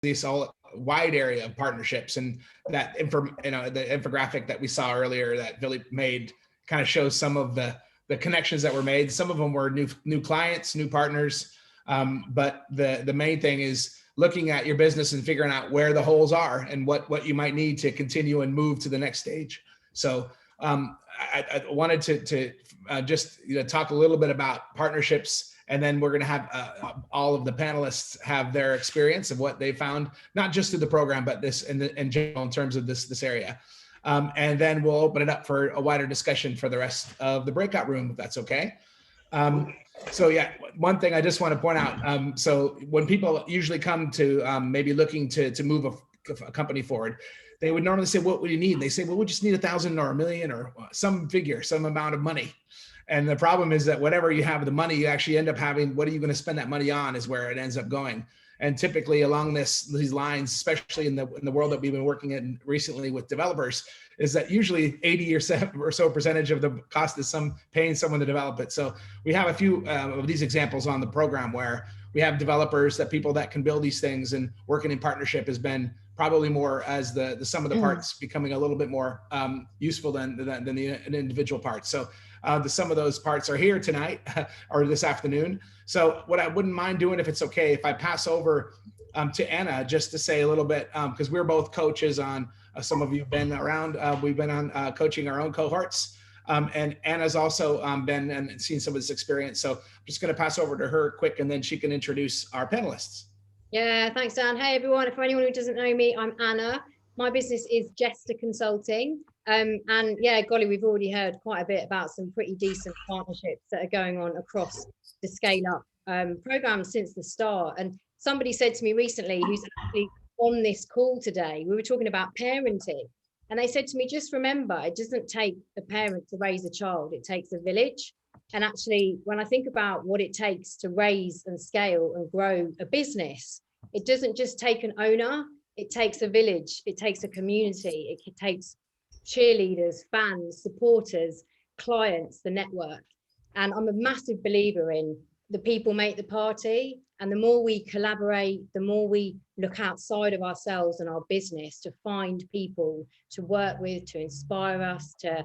this all wide area of partnerships, and that the infographic that we saw earlier that Billy made kind of shows some of the connections that were made. Some of them were new clients, new partners, but the main thing is looking at your business and figuring out where the holes are and what you might need to continue and move to the next stage. So I wanted to just talk a little bit about partnerships, and then we're going to have all of the panelists have their experience of what they found, not just through the program, but this in general in terms of this area. And then we'll open it up for a wider discussion for the rest of the breakout room, if that's okay. So yeah, one thing I just want to point out. So when people usually come to maybe looking to move a company forward, they would normally say, what would you need? They say, well, we just need 1,000 or 1,000,000 or some figure, some amount of money. And the problem is that whatever you have the money, you actually end up having, what are you going to spend that money on is where it ends up going. And typically along these lines, especially in the world that we've been working in recently with developers, is that usually 80 or so percentage of the cost is paying someone to develop it. So we have a few of these examples on the program where we have developers, that people that can build these things, and working in partnership has been probably more as the sum of the parts becoming a little bit more useful than the individual parts. So the sum of those parts are here tonight or this afternoon. So what I wouldn't mind doing, if it's okay, if I pass over to Anna just to say a little bit, because we're both coaches on, some of you have been around, we've been on coaching our own cohorts. And Anna's also been and seen some of this experience. So I'm just going to pass over to her quick, and then she can introduce our panelists. Yeah, thanks, Dan. Hey, everyone. For anyone who doesn't know me, I'm Anna. My business is Jester Consulting. And yeah, golly, we've already heard quite a bit about some pretty decent partnerships that are going on across the Scale Up program since the start. And somebody said to me recently, who's actually on this call today, we were talking about parenting. And they said to me, just remember, it doesn't take a parent to raise a child, it takes a village. And actually, when I think about what it takes to raise and scale and grow a business, it doesn't just take an owner, it takes a village, it takes a community, it takes cheerleaders, fans, supporters, clients, the network. And I'm a massive believer in the people make the party. And the more we collaborate, the more we look outside of ourselves and our business to find people to work with, to inspire us, to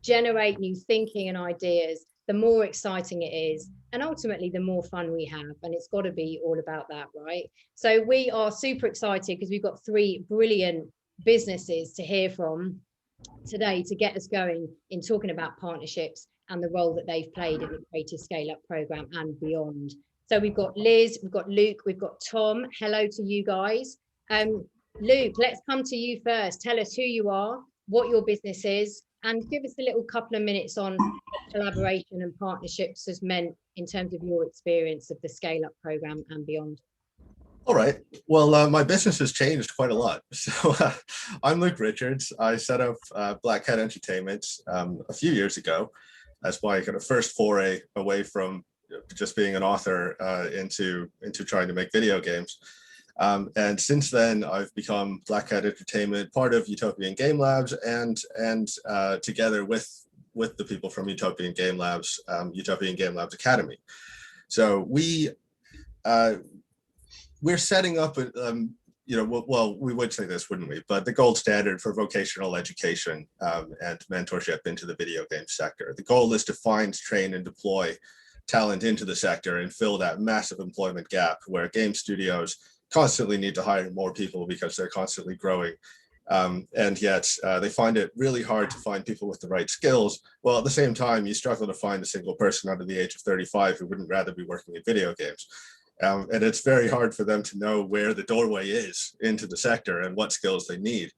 generate new thinking and ideas, the more exciting it is. And ultimately, the more fun we have. And it's got to be all about that, right? So we are super excited because we've got 3 brilliant businesses to hear from today to get us going in talking about partnerships and the role that they've played in the Creative Scale Up program and beyond. So we've got Liz, we've got Luke, we've got Tom. Hello to you guys. Luke, let's come to you first. Tell us who you are, what your business is, and give us a little couple of minutes on what collaboration and partnerships has meant in terms of your experience of the Scale Up program and beyond. All right. Well, my business has changed quite a lot. So I'm Luke Richards. I set up Black Hat Entertainment a few years ago as my kind of first foray away from just being an author into trying to make video games. And since then, I've become Black Hat Entertainment, part of Utopian Game Labs, and together with the people from Utopian Game Labs Academy. So we're setting up well, we would say this, wouldn't we? But the gold standard for vocational education and mentorship into the video game sector. The goal is to find, train, and deploy talent into the sector and fill that massive employment gap where game studios constantly need to hire more people because they're constantly growing. And yet they find it really hard to find people with the right skills. Well, at the same time, you struggle to find a single person under the age of 35 who wouldn't rather be working in video games. And it's very hard for them to know where the doorway is into the sector and what skills they need.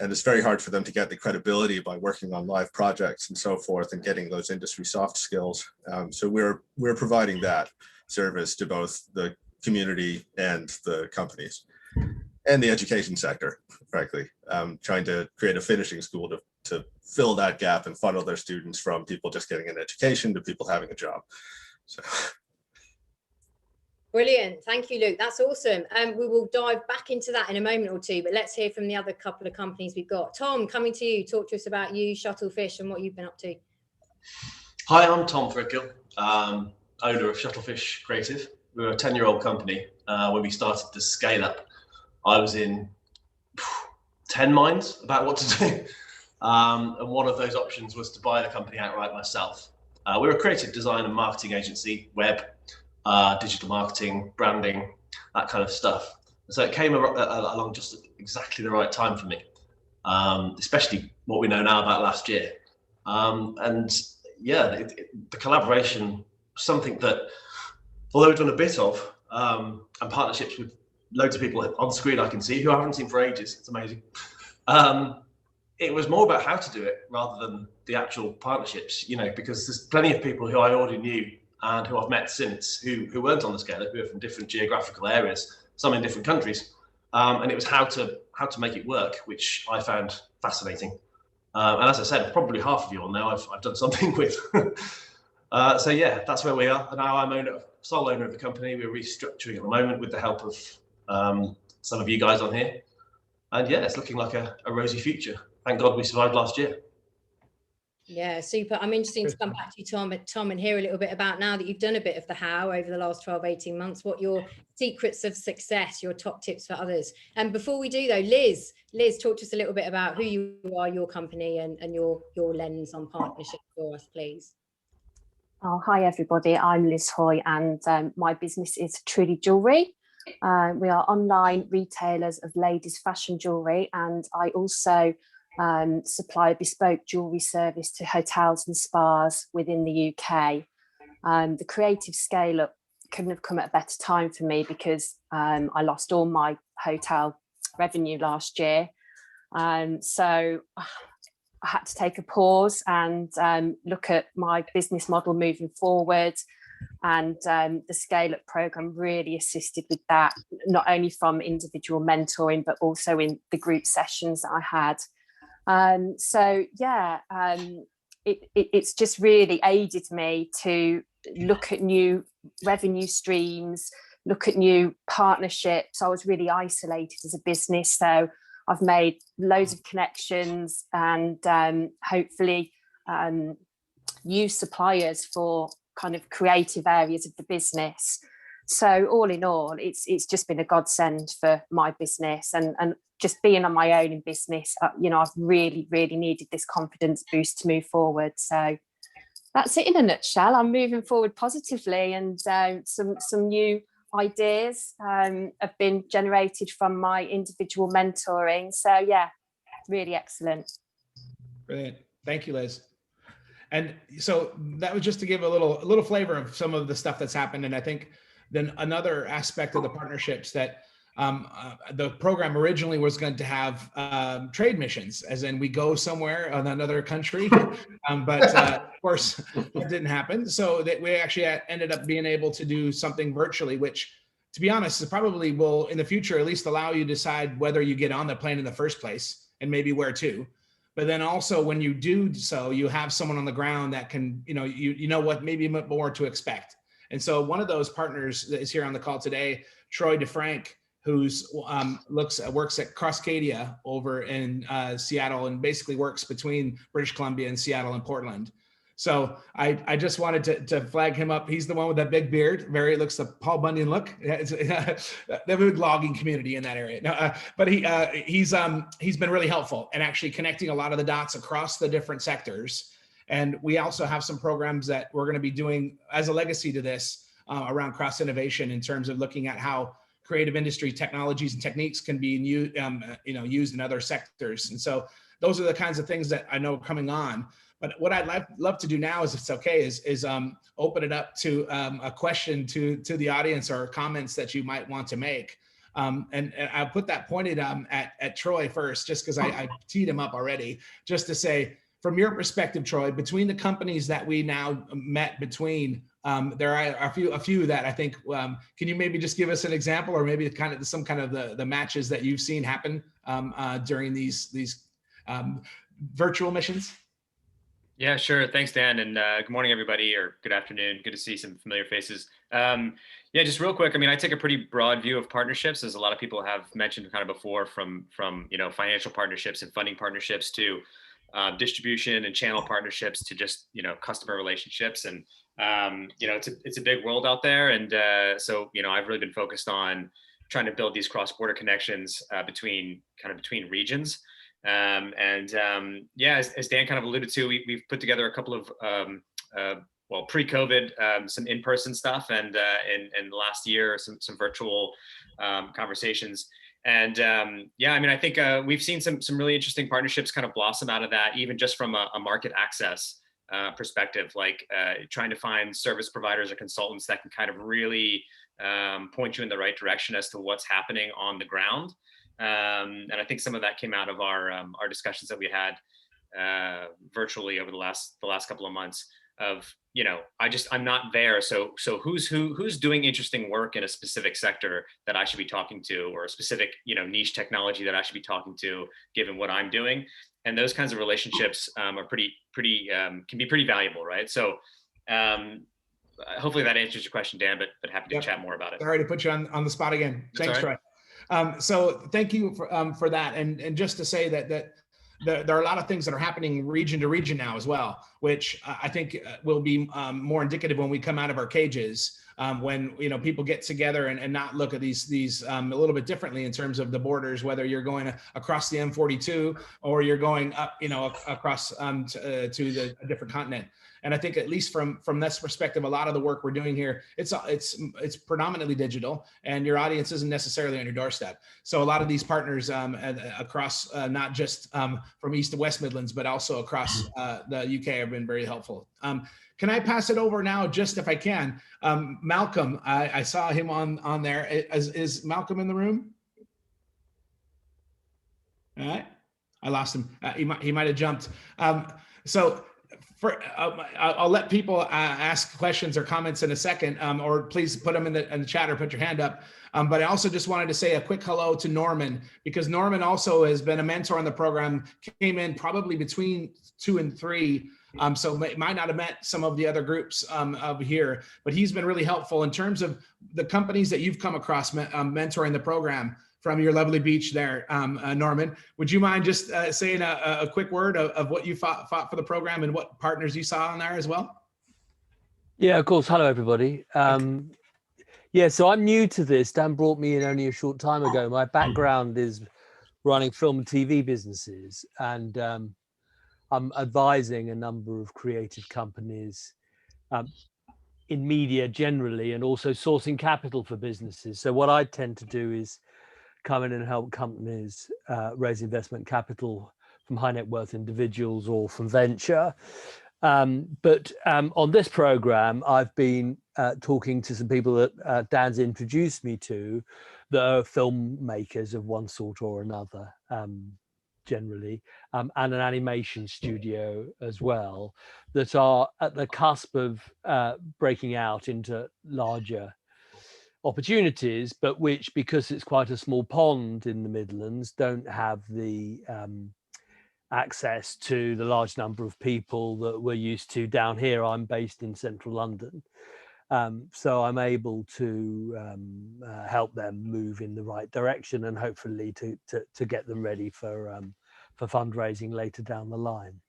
And it's very hard for them to get the credibility by working on live projects and so forth and getting those industry soft skills. So we're providing that service to both the community and the companies and the education sector, frankly, trying to create a finishing school to fill that gap and funnel their students from people just getting an education to people having a job. So. Brilliant. Thank you, Luke. That's awesome. We will dive back into that in a moment or two, but let's hear from the other couple of companies we've got. Tom, coming to you, talk to us about you, Shuttlefish, and what you've been up to. Hi, I'm Tom Threadgill, owner of Shuttlefish Creative. We were a 10-year-old company. When we started to scale up, I was in 10 minds about what to do. And one of those options was to buy the company outright myself. We're a creative design and marketing agency, web, digital marketing, branding, that kind of stuff. So it came along just at exactly the right time for me, especially what we know now about last year. And yeah, the collaboration, something that, although we've done a bit of, and partnerships with loads of people on screen I can see who I haven't seen for ages, it's amazing. It was more about how to do it rather than the actual partnerships, you know, because there's plenty of people who I already knew and who I've met since who weren't on the scale, who are from different geographical areas, some in different countries. And it was how to make it work, which I found fascinating. And as I said, probably half of you all know I've done something with. So yeah, that's where we are. And now I'm sole owner of the company. We're restructuring at the moment with the help of some of you guys on here. And yeah, it's looking like a rosy future. Thank God we survived last year. Yeah, super. I'm interested to come back to you, Tom, and hear a little bit about, now that you've done a bit of the how over the last 12, 18 months, what your secrets of success, your top tips for others. And before we do though, Liz, talk to us a little bit about who you are, your company, and your lens on partnership for us, please. Oh, hi everybody, I'm Liz Hoy, and my business is Truly Jewellery. We are online retailers of ladies' fashion jewellery, and I also supply a bespoke jewellery service to hotels and spas within the UK. The creative scale up couldn't have come at a better time for me, because I lost all my hotel revenue last year. So I had to take a pause and look at my business model moving forward. And the Scale Up programme really assisted with that, not only from individual mentoring, but also in the group sessions that I had. So yeah, it's just really aided me to look at new revenue streams, look at new partnerships. I was really isolated as a business, so I've made loads of connections and hopefully use suppliers for kind of creative areas of the business. So all in all, it's just been a godsend for my business, and just being on my own in business, you know, I've really needed this confidence boost to move forward. So that's it in a nutshell. I'm moving forward positively, and some new ideas have been generated from my individual mentoring. So yeah, really excellent. Brilliant. Thank you, Liz. And so that was just to give a little flavor of some of the stuff that's happened. And I think then another aspect of the partnerships that the program originally was going to have trade missions, as in we go somewhere in another country, but of course it didn't happen. So that we actually ended up being able to do something virtually, which, to be honest, probably will in the future at least allow you to decide whether you get on the plane in the first place and maybe where to. But then also when you do so, you have someone on the ground that can, you know what, maybe more to expect. And so one of those partners that is here on the call today, Troy DeFrank, who's works at Cascadia over in Seattle, and basically works between British Columbia and Seattle and Portland. So I just wanted to flag him up. He's the one with that big beard. It looks the Paul Bunyan look. The big logging community in that area. No, but he's been really helpful and actually connecting a lot of the dots across the different sectors. And we also have some programs that we're going to be doing as a legacy to this around cross innovation, in terms of looking at how creative industry technologies and techniques can be used in other sectors. And so those are the kinds of things that I know are coming on. But what I'd love to do now, is, if it's okay, is open it up to a question to the audience, or comments that you might want to make. And I'll put that pointed at Troy first, just because I teed him up already, just to say, from your perspective, Troy, between the companies that we now met between, there are a few that I think, can you maybe just give us an example, or maybe some kind of the matches that you've seen happen during these virtual missions? Yeah, sure. Thanks, Dan. And good morning, everybody, or good afternoon. Good to see some familiar faces. Yeah, just real quick. I mean, I take a pretty broad view of partnerships, as a lot of people have mentioned kind of before, from financial partnerships and funding partnerships to distribution and channel partnerships to just customer relationships. And it's a big world out there. And so, I've really been focused on trying to build these cross-border connections between regions. As Dan kind of alluded to, we've put together a couple of pre-COVID, some in-person stuff, and in the last year, some virtual conversations. And I think we've seen some really interesting partnerships kind of blossom out of that, even just from a market access perspective, like trying to find service providers or consultants that can kind of really point you in the right direction as to what's happening on the ground. And I think some of that came out of our discussions that we had virtually over the last couple of months of, I'm not there. So who's doing interesting work in a specific sector that I should be talking to, or a specific, niche technology that I should be talking to, given what I'm doing. And those kinds of relationships are can be pretty valuable, right? So hopefully that answers your question, Dan, but happy to chat more about it. Sorry to put you on the spot again. Thanks, Troy. So thank you for that. And just to say that there are a lot of things that are happening region to region now as well, which I think will be more indicative when we come out of our cages, when people get together and not look at these a little bit differently in terms of the borders, whether you're going across the M42 or you're going up across to a different continent. And I think at least from this perspective, a lot of the work we're doing here, it's predominantly digital, and your audience isn't necessarily on your doorstep. So a lot of these partners across not just from East to West Midlands, but also across the UK have been very helpful. Can I pass it over now, just if I can? Malcolm, I saw him on there. Is Malcolm in the room? All right, I lost him. He might have jumped. I'll let people ask questions or comments in a second, or please put them in the chat or put your hand up. But I also just wanted to say a quick hello to Norman, because Norman also has been a mentor on the program, came in probably between 2 and 3. So might not have met some of the other groups over here, but he's been really helpful in terms of the companies that you've come across mentoring the program from your lovely beach there. Norman, would you mind just saying a quick word of what you fought for the program and what partners you saw on there as well? Yeah, of course. Hello, everybody. Yeah, so I'm new to this. Dan brought me in only a short time ago. My background is running film and TV businesses, and I'm advising a number of creative companies in media generally, and also sourcing capital for businesses. So what I tend to do is come in and help companies raise investment capital from high net worth individuals or from venture. But on this program, I've been talking to some people that Dan's introduced me to, that are filmmakers of one sort or another, generally, and an animation studio as well, that are at the cusp of breaking out into larger opportunities, but which, because it's quite a small pond in the Midlands, don't have the access to the large number of people that we're used to down here. I'm based in central London, so I'm able to help them move in the right direction, and hopefully to get them ready for fundraising later down the line.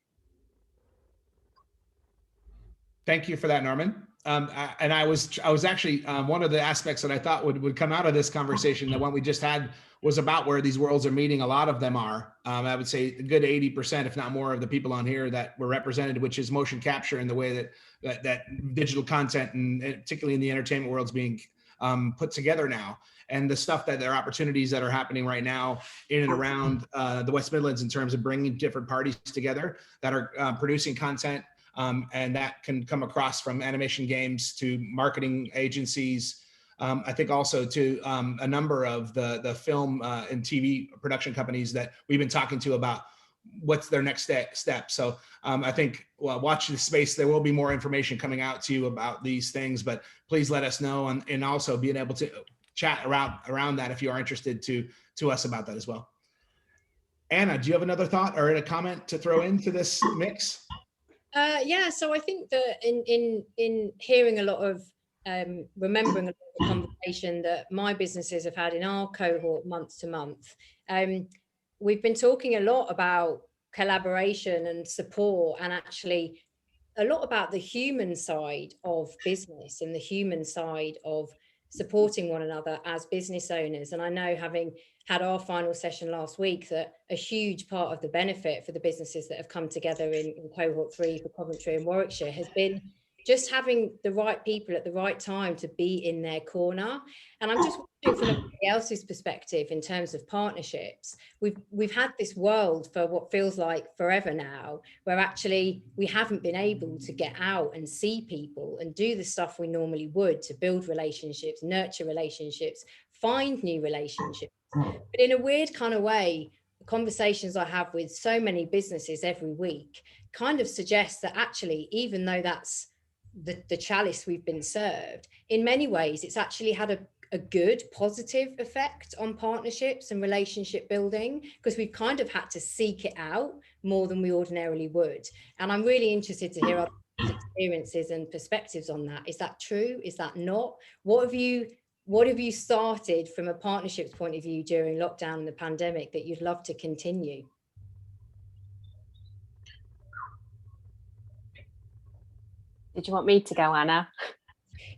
Thank you for that, Norman. And I was actually one of the aspects that I thought would come out of this conversation, the one we just had, was about where these worlds are meeting. A lot of them are. I would say a good 80%, if not more, of the people on here that were represented, which is motion capture, and the way that digital content, and particularly in the entertainment world, is being put together now. And the stuff that there are opportunities that are happening right now in and around the West Midlands in terms of bringing different parties together that are producing content. And that can come across from animation games to marketing agencies. I think also to a number of the film and TV production companies that we've been talking to about what's their next step. So I think, watch the space. There will be more information coming out to you about these things, but please let us know, and also being able to chat around that if you are interested to us about that as well. Anna, do you have another thought or a comment to throw into this mix? Yeah, so I think that in hearing a lot of remembering a lot of the conversation that my businesses have had in our cohort month to month, we've been talking a lot about collaboration and support, and actually a lot about the human side of business and the human side of supporting one another as business owners. And I know, having had our final session last week, that a huge part of the benefit for the businesses that have come together in cohort 3 for Coventry and Warwickshire has been just having the right people at the right time to be in their corner. And I'm just wondering, from everybody else's perspective, in terms of partnerships, we've had this world for what feels like forever now, where actually we haven't been able to get out and see people and do the stuff we normally would to build relationships, nurture relationships, find new relationships. But in a weird kind of way, the conversations I have with so many businesses every week kind of suggest that actually, even though that's the chalice we've been served, in many ways it's actually had a good positive effect on partnerships and relationship building, because we've kind of had to seek it out more than we ordinarily would. And I'm really interested to hear other experiences and perspectives on that. Is that true? Is that not? What have you started from a partnerships point of view during lockdown and the pandemic that you'd love to continue? Did you want me to go, Anna?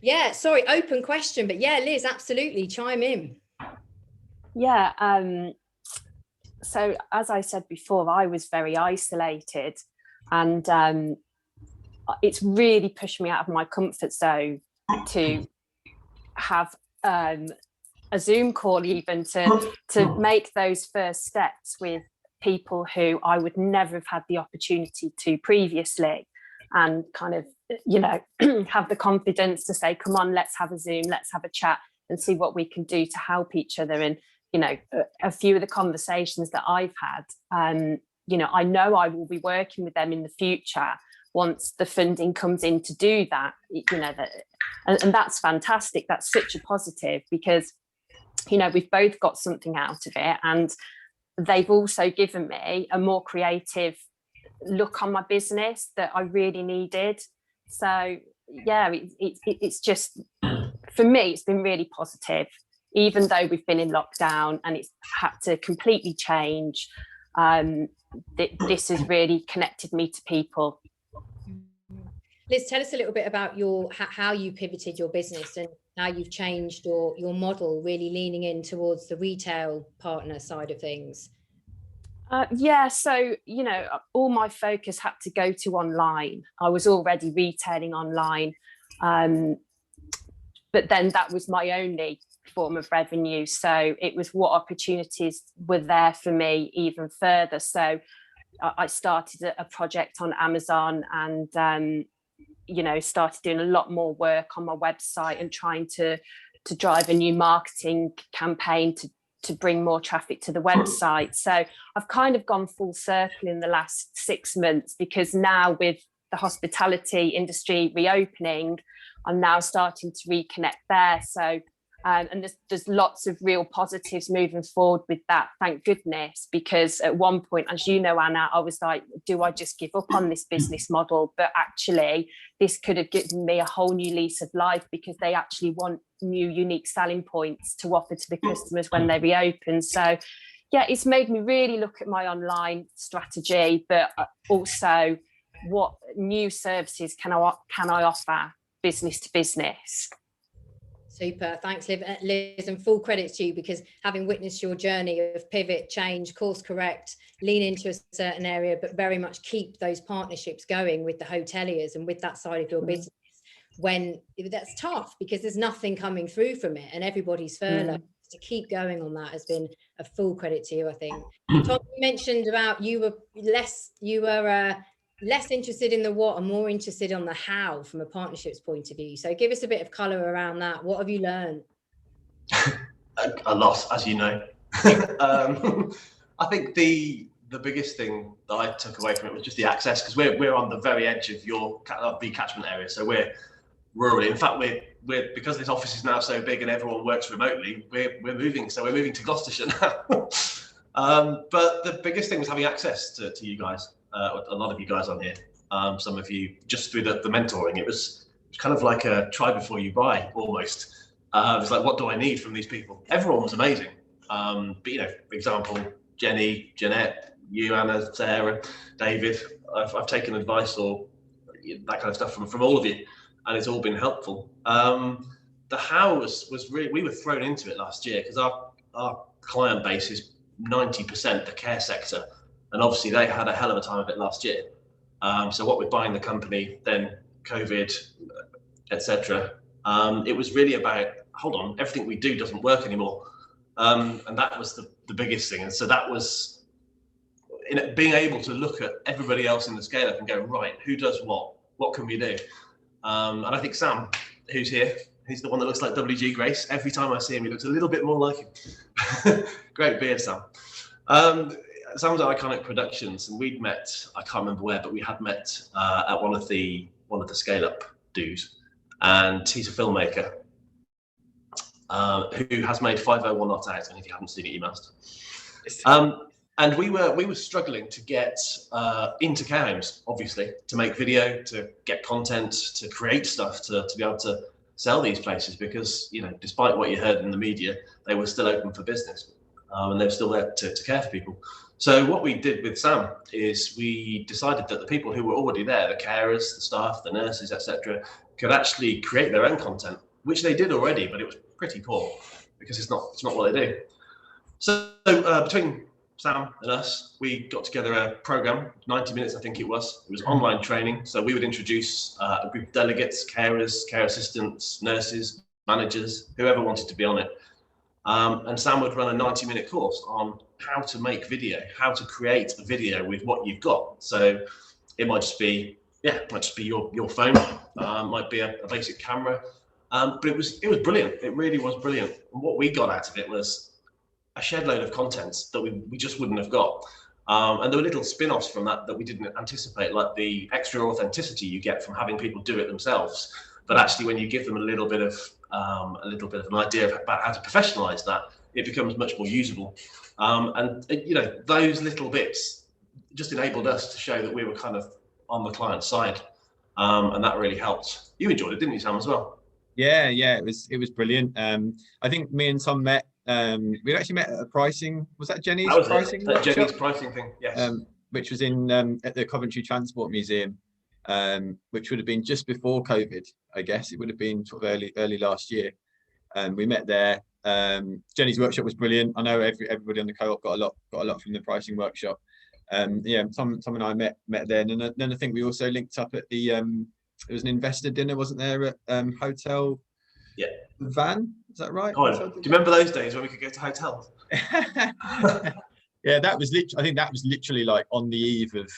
Yeah, sorry, open question, but yeah, Liz, absolutely, chime in. Yeah, so as I said before, I was very isolated, and it's really pushed me out of my comfort zone to have a Zoom call, even to make those first steps with people who I would never have had the opportunity to previously, and kind of, you know, have the confidence to say, come on, let's have a Zoom, let's have a chat and see what we can do to help each other. And, you know, a few of the conversations that I've had, you know I will be working with them in the future once the funding comes in to do that, you know, and that's fantastic. That's such a positive, because, you know, we've both got something out of it, and they've also given me a more creative look on my business that I really needed. So yeah, it's just, for me, it's been really positive, even though we've been in lockdown and it's had to completely change. This has really connected me to people. Liz, tell us a little bit about how you pivoted your business and how you've changed your model, really leaning in towards the retail partner side of things. Yeah, so, you know, all my focus had to go to online. I was already retailing online, but then that was my only form of revenue. So it was what opportunities were there for me even further. So I started a project on Amazon, and you know, started doing a lot more work on my website and trying to drive a new marketing campaign to bring more traffic to the website. So I've kind of gone full circle in the last 6 months, because now with the hospitality industry reopening, I'm now starting to reconnect there. So and there's lots of real positives moving forward with that, thank goodness, because at one point, as you know, Anna, I was like, do I just give up on this business model? But actually, this could have given me a whole new lease of life, because they actually want new unique selling points to offer to the customers when they reopen. So yeah, it's made me really look at my online strategy, but also what new services can I offer business to business. Super, thanks, Liz, and full credit to you, because having witnessed your journey of pivot, change, course correct, lean into a certain area, but very much keep those partnerships going with the hoteliers and with that side of your business, when that's tough, because there's nothing coming through from it and everybody's furloughed. To keep going on that has been a full credit to you, I think. Tom, you mentioned about you were less interested in the what and more interested on the how from a partnerships point of view. So give us a bit of colour around that. What have you learned? A lot, as you know. I think the biggest thing that I took away from it was just the access, because we're on the very edge of the catchment area. So we're rural. In fact, we're because this office is now so big and everyone works remotely, we're moving. So we're moving to Gloucestershire now. But the biggest thing was having access to you guys. A lot of you guys on here, some of you just through the mentoring. It was kind of like a try before you buy almost. It was like, what do I need from these people? Everyone was amazing. But you know, for example, Jenny, Jeanette, you, Anna, Sarah, David, I've taken advice, or that kind of stuff from all of you, and it's all been helpful. The how was really, we were thrown into it last year because our client base is 90% the care sector, and obviously they had a hell of a time of it last year. So what with buying the company, then COVID, etc. It was really about, hold on, everything we do doesn't work anymore, and that was the biggest thing. And so that was being able to look at everybody else in the scale up and go, right, who does what can we do? And I think Sam, who's here, he's the one that looks like WG Grace. Every time I see him, he looks a little bit more like him. Great beard, Sam. Sam's at Iconic Productions, and we'd met, I can't remember where, but we had met at one of the scale up dues, and he's a filmmaker who has made 501 Not Out, and if you haven't seen it, you must. And we were struggling to get into care homes, obviously, to make video, to get content, to create stuff, to be able to sell these places, because, you know, despite what you heard in the media, they were still open for business, and they were still there to care for people. So what we did with Sam is we decided that the people who were already there, the carers, the staff, the nurses, etc., could actually create their own content, which they did already, but it was pretty poor because it's not what they do. So between Sam and us, we got together a program, 90 minutes, I think it was. It was online training. So we would introduce a group of delegates, carers, care assistants, nurses, managers, whoever wanted to be on it. And Sam would run a 90-minute course on how to make video, how to create a video with what you've got. So it might just be, it might just be your phone, might be a basic camera. But it was brilliant. It really was brilliant. And what we got out of it was a shed load of contents that we just wouldn't have got. And there were little spin-offs from that we didn't anticipate, like the extra authenticity you get from having people do it themselves. But actually, when you give them a little bit of an idea about how to professionalize that, it becomes much more usable. You know, those little bits just enabled us to show that we were kind of on the client side, and that really helped. You enjoyed it, didn't you, Sam, as well? Yeah, it was brilliant. I think me and Tom met. We actually met at a pricing. Was that Jenny's pricing? That Jenny's pricing thing, yes. Which was in at the Coventry Transport Museum, which would have been just before COVID, I guess. It would have been sort of early last year. We met there. Jenny's workshop was brilliant. I know everybody on the cohort got a lot from the pricing workshop. Yeah, Tom and I met there, and then I think we also linked up at the. There was an investor dinner, wasn't there, at Hotel Van? Is that right? Oh, do you remember those days when we could go to hotels? Yeah, that was literally. I think that was literally like on the eve of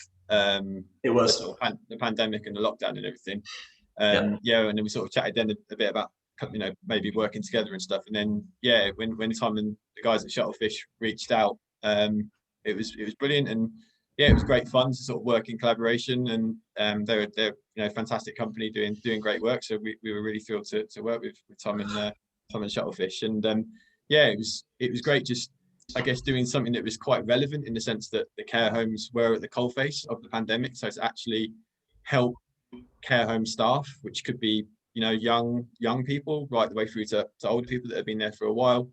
it was sort of the pandemic and the lockdown and everything. And then we sort of chatted then a bit about, you know, maybe working together and stuff. And then when Tom and the guys at Shuttlefish reached out, it was brilliant, and it was great fun to sort of work in collaboration. And they're you know, fantastic company doing great work. So we were really thrilled to work with Tom and Shuttlefish. And it was great, just I guess doing something that was quite relevant in the sense that the care homes were at the coalface of the pandemic. So to actually help care home staff, which could be, you know, young people right the way through to older people that have been there for a while,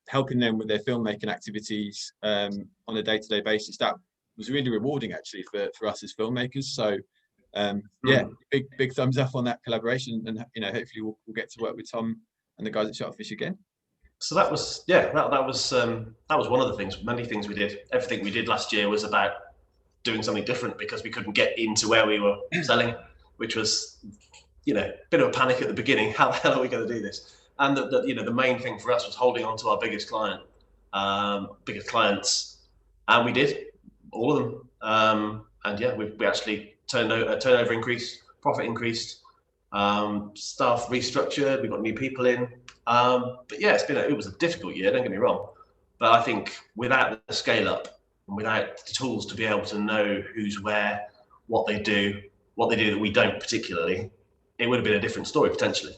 helping them with their filmmaking activities on a day-to-day basis. That was really rewarding actually for us as filmmakers. So big thumbs up on that collaboration, and you know, hopefully we'll get to work with Tom and the guys at Shuttlefish again. So that was that was one of the things, many things we did. Everything we did last year was about doing something different because we couldn't get into where we were selling, which was, you know, a bit of a panic at the beginning. How the hell are we going to do this? And the main thing for us was holding on to our biggest clients, and we did, all of them. And we actually turnover increased, profit increased, staff restructured, we got new people in. But it was a difficult year, don't get me wrong. But I think without the scale up and without the tools to be able to know who's where, what they do that we don't particularly, it would have been a different story potentially.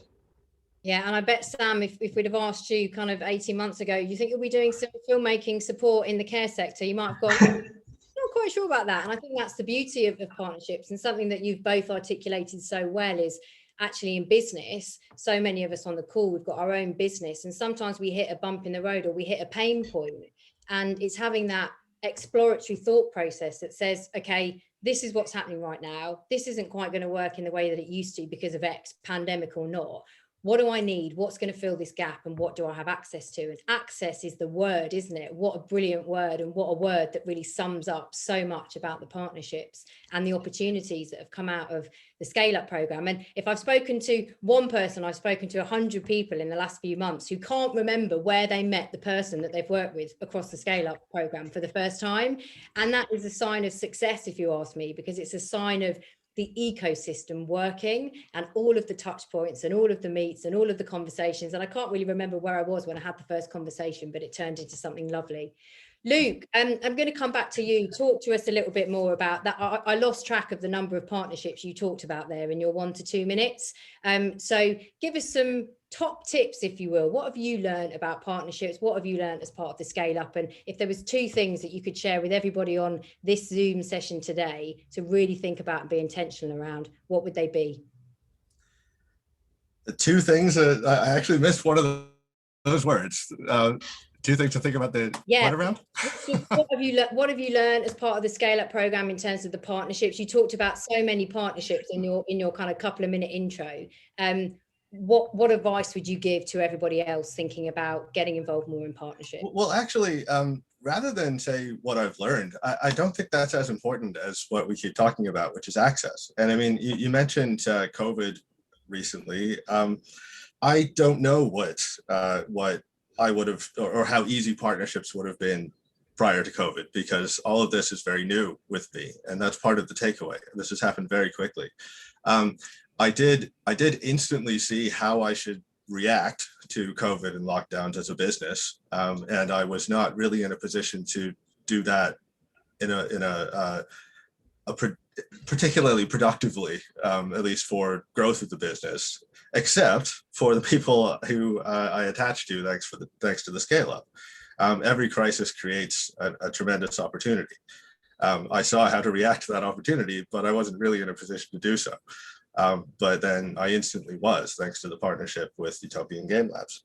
Yeah, and I bet, Sam, if we'd have asked you kind of 18 months ago, you think you'll be doing some filmmaking support in the care sector, you might have gone, not quite sure about that. And I think that's the beauty of partnerships, and something that you've both articulated so well is actually in business, so many of us on the call, we've got our own business, and sometimes we hit a bump in the road or we hit a pain point, and it's having that exploratory thought process that says, okay, this is what's happening right now. This isn't quite going to work in the way that it used to because of X, pandemic or not. What do I need? What's going to fill this gap? And what do I have access to? And access is the word, isn't it? What a brilliant word, and what a word that really sums up so much about the partnerships and the opportunities that have come out of the Scale Up program. And if I've spoken to one person, I've spoken to 100 people in the last few months who can't remember where they met the person that they've worked with across the Scale Up program for the first time. And that is a sign of success, if you ask me, because it's a sign of the ecosystem working and all of the touch points and all of the meets and all of the conversations. And I can't really remember where I was when I had the first conversation, but it turned into something lovely. Luke, I'm going to come back to you. Talk to us a little bit more about that. I lost track of the number of partnerships you talked about there in your 1 to 2 minutes. So give us some top tips, if you will. What have you learned about partnerships? What have you learned as part of the Scale Up? And if there was 2 things that you could share with everybody on this Zoom session today to really think about and be intentional around, what would they be? The 2 things, I actually missed one of those words. 2 things to think about what around? What have you learned as part of the Scale Up program in terms of the partnerships? You talked about so many partnerships in your kind of couple of minute intro. What advice would you give to everybody else thinking about getting involved more in partnerships? Well, actually, rather than say what I've learned, I don't think that's as important as what we keep talking about, which is access. And I mean, you mentioned COVID recently. I don't know what I would have, or how easy partnerships would have been prior to COVID, because all of this is very new with me, and that's part of the takeaway. This has happened very quickly. I did instantly see how I should react to COVID and lockdowns as a business, and I was not really in a position to do that in a particularly productively, at least for growth of the business, except for the people who I attach to thanks to the Scale Up. Every crisis creates a tremendous opportunity. I saw how to react to that opportunity, but I wasn't really in a position to do so. But then I instantly was, thanks to the partnership with Utopian Game Labs.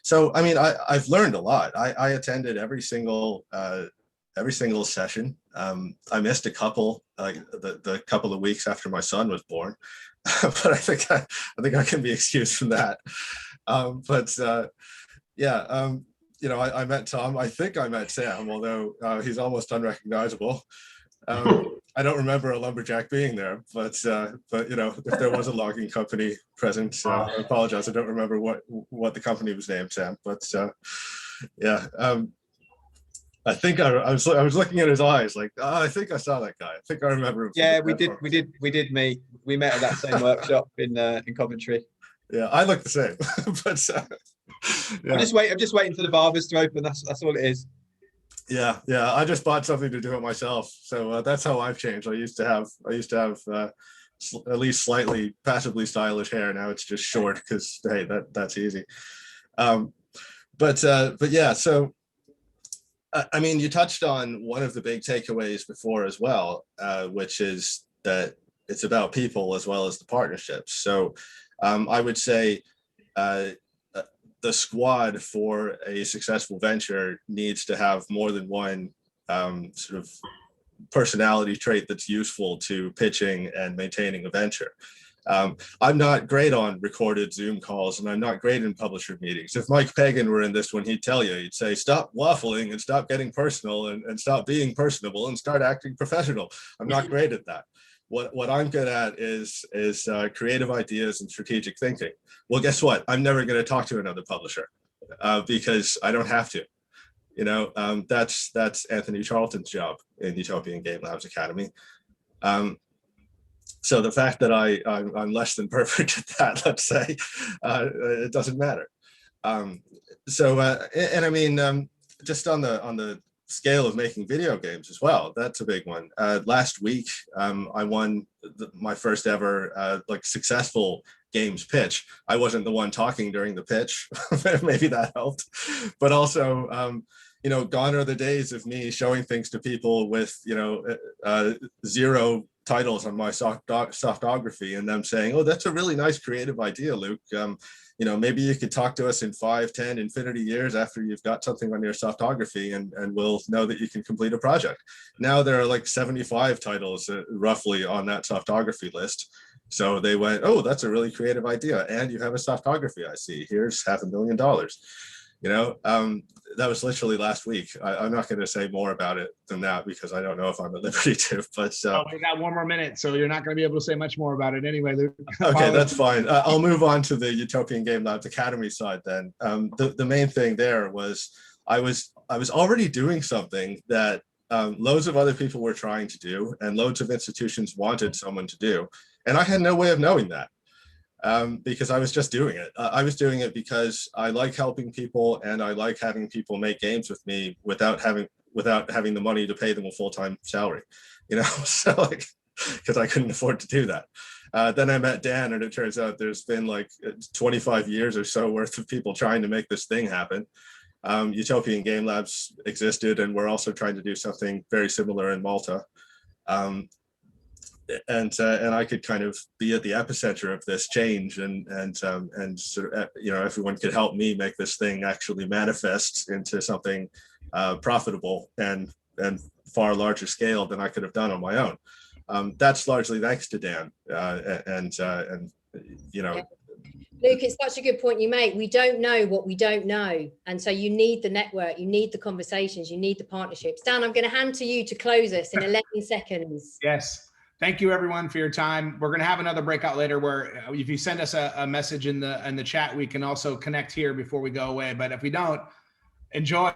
So, I mean, I've learned a lot. I attended every single session. I missed a couple, the couple of weeks after my son was born, but I think I can be excused from that. You know, I met Tom. I think I met Sam, although he's almost unrecognizable. I don't remember a lumberjack being there, but you know, if there was a logging company present, I apologize. I don't remember what the company was named, Sam. But yeah. I think I was looking at his eyes like, oh, I think I saw that guy. I think I remember him. Yeah, we did meet. We met at that same workshop in Coventry. Yeah, I look the same. But yeah. I'm just waiting for the barbers to open. That's all it is. Yeah. I just bought something to do it myself. So that's how I've changed. I used to have at least slightly passively stylish hair. Now it's just short because hey, that's easy. But yeah. So. I mean, you touched on one of the big takeaways before as well, which is that it's about people as well as the partnerships. So I would say the squad for a successful venture needs to have more than one sort of personality trait that's useful to pitching and maintaining a venture. I'm not great on recorded Zoom calls, and I'm not great in publisher meetings. If Mike Pagan were in this one, he'd tell you, he'd say, stop waffling and stop getting personal and stop being personable and start acting professional. I'm not great at that. What I'm good at is creative ideas and strategic thinking. Well, guess what? I'm never going to talk to another publisher because I don't have to. You know, that's Anthony Charlton's job in Utopian Game Labs Academy. So the fact that I'm less than perfect at that, let's say, it doesn't matter. And I mean, just on the scale of making video games as well, that's a big one. Last week, I won my first ever successful games pitch. I wasn't the one talking during the pitch, maybe that helped, but also, you know, gone are the days of me showing things to people with, you know, 0 titles on my softography and them saying, oh, that's a really nice creative idea, Luke. you know, maybe you could talk to us in 5, 10, infinity years after you've got something on your softography, and we'll know that you can complete a project. Now there are like 75 titles roughly on that softography list. So they went, oh, that's a really creative idea. And you have a softography, I see. Here's $500,000. You know, that was literally last week. I'm not going to say more about it than that because I don't know if I'm at liberty to. But we got 1 more minute, so you're not going to be able to say much more about it anyway. Okay, that's fine. I'll move on to the Utopian Game Labs Academy side then. The main thing there was I was already doing something that loads of other people were trying to do, and loads of institutions wanted someone to do, and I had no way of knowing that. Because I was just doing it. I was doing it because I like helping people, and I like having people make games with me without having the money to pay them a full-time salary, you know. So like, because I couldn't afford to do that. Then I met Dan, and it turns out there's been like 25 years or so worth of people trying to make this thing happen. Utopian Game Labs existed, and we're also trying to do something very similar in Malta. And I could kind of be at the epicenter of this change, and sort of, you know, everyone could help me make this thing actually manifest into something profitable and far larger scale than I could have done on my own. That's largely thanks to Dan, and you know. Luke, it's such a good point you make. We don't know what we don't know. And so you need the network, you need the conversations, you need the partnerships. Dan, I'm going to hand to you to close us in 11 seconds. Yes. Thank you everyone for your time. We're going to have another breakout later where if you send us a message in the chat, we can also connect here before we go away. But if we don't, enjoy.